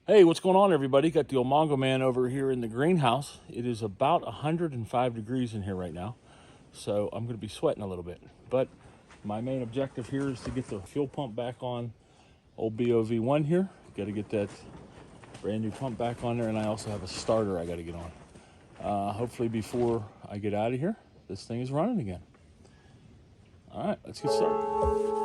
Hey, what's going on, everybody? Got the old Mongo Man over here in the greenhouse. It is about 105 degrees in here right now, so I'm going to be sweating a little bit. But my main objective here is to get the fuel pump back on old BOV1 here. Got to get that brand new pump back on there, and I also have a starter I got to get on. Hopefully before I get out of here, this thing is running again. All right, let's get started.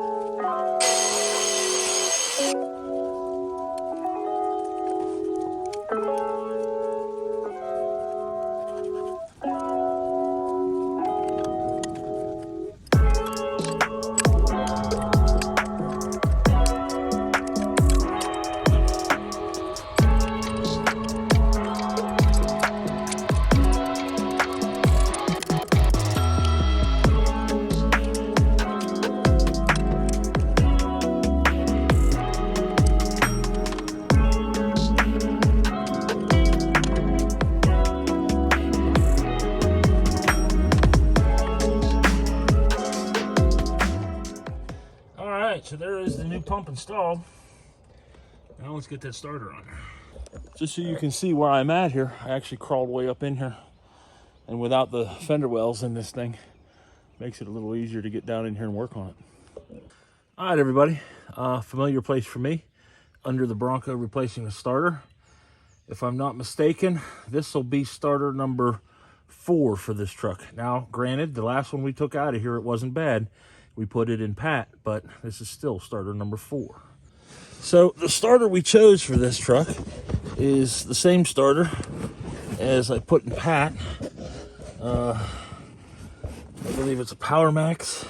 So there is the new pump installed. Now let's get that starter on. Just so you can see where I'm at here, I actually crawled way up in here, and without the fender wells in this thing, makes it a little easier to get down in here and work on it. All right, everybody, familiar place for me, under the Bronco replacing the starter. If I'm not mistaken, this will be starter number 4 for this truck. Now, granted, the last one we took out of here, it wasn't bad. We put it in pat, but this is still starter number 4. So the starter we chose for this truck is the same starter as I put in pat. I believe it's a Power Max.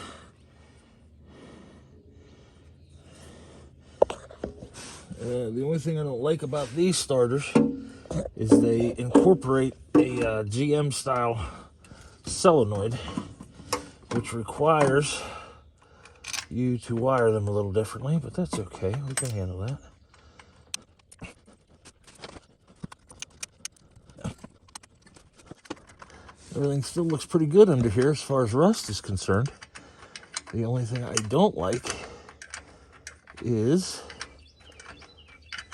The only thing I don't like about these starters is they incorporate a GM style solenoid, which requires you to wire them a little differently, but that's okay. We can handle that. Everything still looks pretty good under here as far as rust is concerned. The only thing I don't like is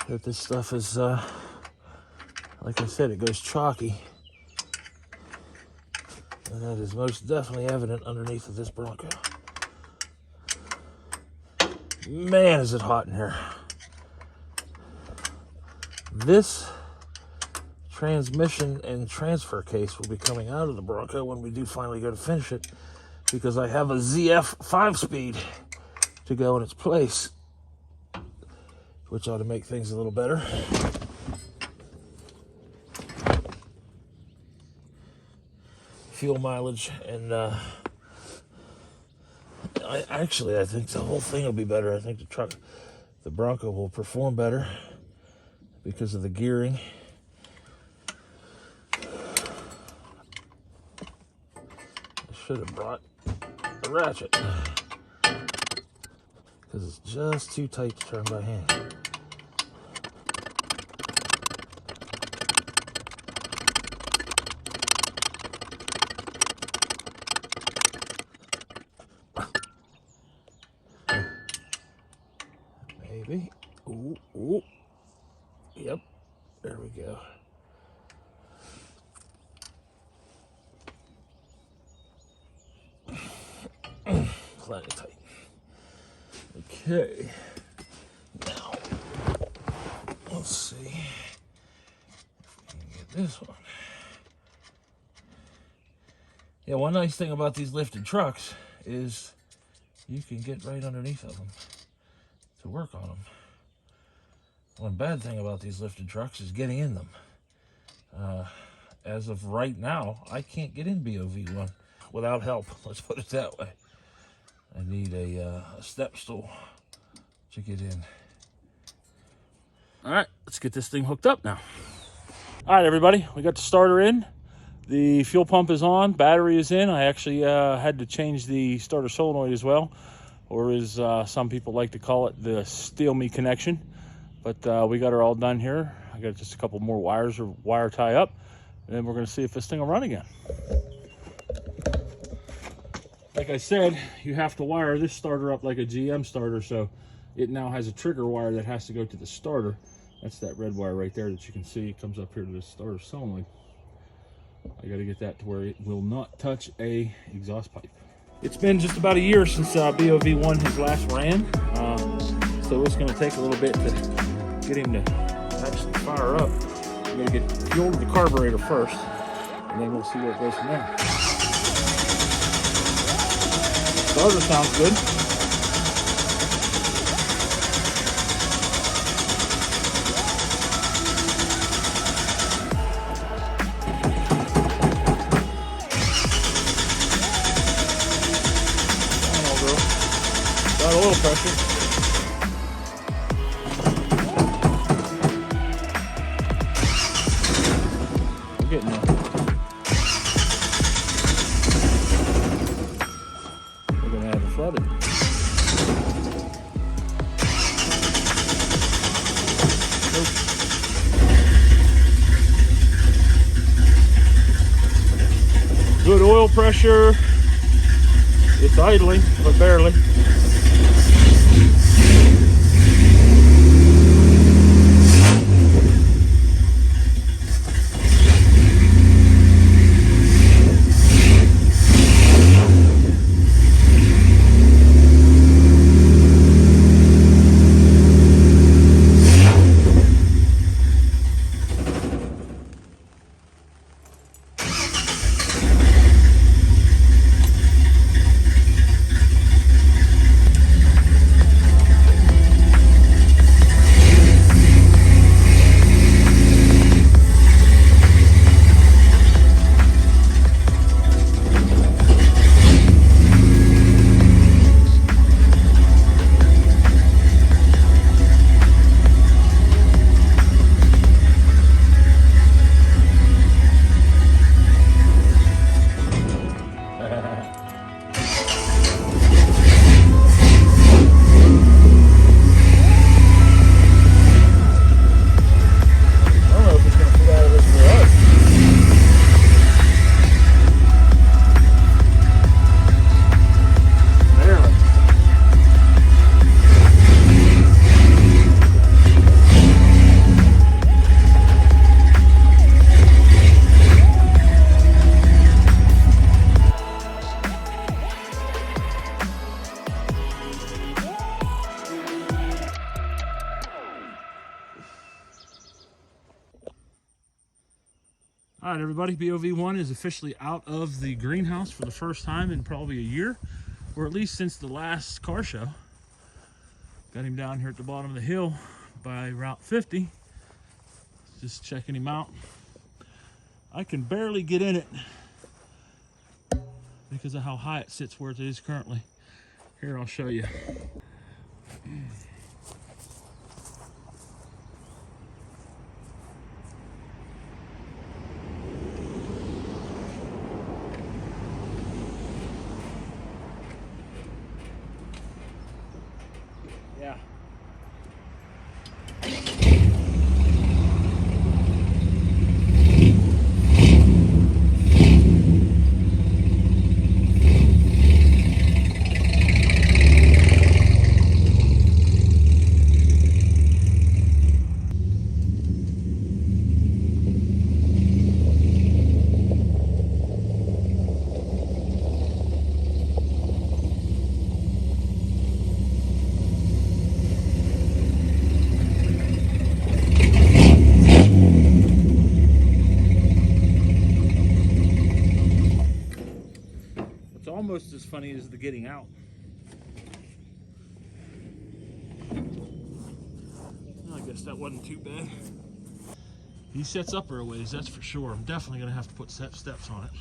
that this stuff is, like I said, it goes chalky. And that is most definitely evident underneath of this Bronco. Man, is it hot in here. This transmission and transfer case will be coming out of the Bronco when we do finally go to finish it, because I have a ZF 5-speed to go in its place, which ought to make things a little better. Fuel mileage and I think the whole thing will be better. I think the Bronco will perform better because of the gearing. I should have brought a ratchet because it's just too tight to turn by hand. Maybe. Ooh. Yep. There we go. Plenty tight. Okay. Now, let's see if we can get this one. Yeah, one nice thing about these lifted trucks is you can get right underneath of them to work on them. One bad thing about these lifted trucks is getting in them. As of right now, I can't get in BOV1 without help. Let's put it that way. I need a step stool to get in. All right, let's get this thing hooked up now. All right, everybody, we got the starter in. The fuel pump is on, battery is in. I actually had to change the starter solenoid as well, or as some people like to call it, the steel me connection. But we got her all done here. I got just a couple more wires or wire tie up, and then we're gonna see if this thing will run again. Like I said, you have to wire this starter up like a GM starter, so it now has a trigger wire that has to go to the starter. That's that red wire right there that you can see. It comes up here to this starter solenoid. I got to get that to where it will not touch a exhaust pipe. It's been just about a year since BOV1 has last ran, so it's going to take a little bit to get him to actually fire up. We're going to get fuel to the carburetor first, and then we'll see where it goes from there. Starter sounds good. Got oil pressure. We're getting there. We're gonna have it flooded. Nope. Good oil pressure. It's idling, but barely. All right, everybody, BOV1 is officially out of the greenhouse for the first time in probably a year, or at least since the last car show. Got him down here at the bottom of the hill by Route 50. Just checking him out. I can barely get in it because of how high it sits where it is currently. Here, I'll show you. Yeah. Almost as funny as the getting out. I guess that wasn't too bad. He sets up a ways, that's for sure. I'm definitely gonna have to put steps on it.